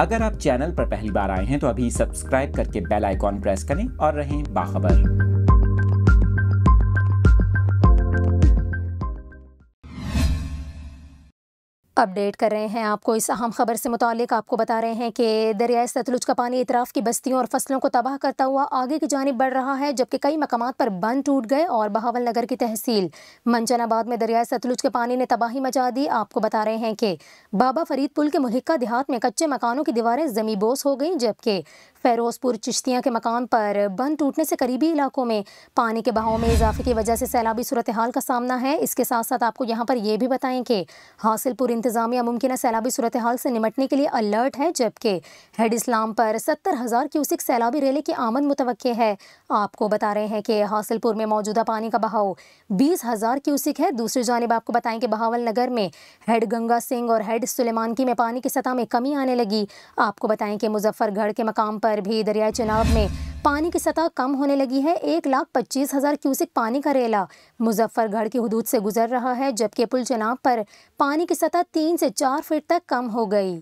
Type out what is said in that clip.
अगर आप चैनल पर पहली बार आए हैं तो अभी सब्सक्राइब करके बेल आइकॉन प्रेस करें और रहें बाखबर। अपडेट कर रहे हैं आपको इस अहम खबर से मुतालिक। आपको बता रहे हैं कि दरियाए सतलुज का पानी इतराफ़ की बस्तियों और फसलों को तबाह करता हुआ आगे की जानिब बढ़ रहा है, जबकि कई मकामात पर बंद टूट गए और बहावल नगर की तहसील मंचनाबाद में दरियाए सतलुज के पानी ने तबाही मचा दी। आपको बता रहे हैं कि बाबा फरीद पुल के मुहिक्का देहात में कच्चे मकानों की दीवारें ज़मीबोस हो गईं, जबकि फ़ैरोज़पुर चिश्तियाँ के मकान पर बंद टूटने से करीबी इलाकों में पानी के बहाव में इजाफे की वजह से सैलाबी सूरत हाल का सामना है। इसके साथ साथ आपको यहाँ पर यह भी बताएं कि हासिलपुर इंतजामिया मुमकिन सैलाबी सूरत हाल से निमटने के लिए अलर्ट है, जबकि हेड इस्लाम पर 70,000 क्यूसिक सैलाबी रेले की आमद मुतवक्के है। आपको बता रहे हैं कि हासिलपुर में मौजूदा पानी का बहाव 20,000 क्यूसिक है। दूसरी जानिब आपको बताएं कि बहावल नगर में हेड गंगा सिंह और हेड सुलेमानकी में पानी की सतह में कमी आने लगी। आपको बताएं कि मुजफ्फरगढ़ के मकाम पर भी दरियाए चिनाब में पानी की सतह कम होने लगी है। 1,25,000 क्यूसिक पानी का रेला मुजफ्फरगढ़ की हुदूद से गुजर रहा है, जबकि पुल चिनाब पर पानी की सतह 3 से 4 फीट तक कम हो गई।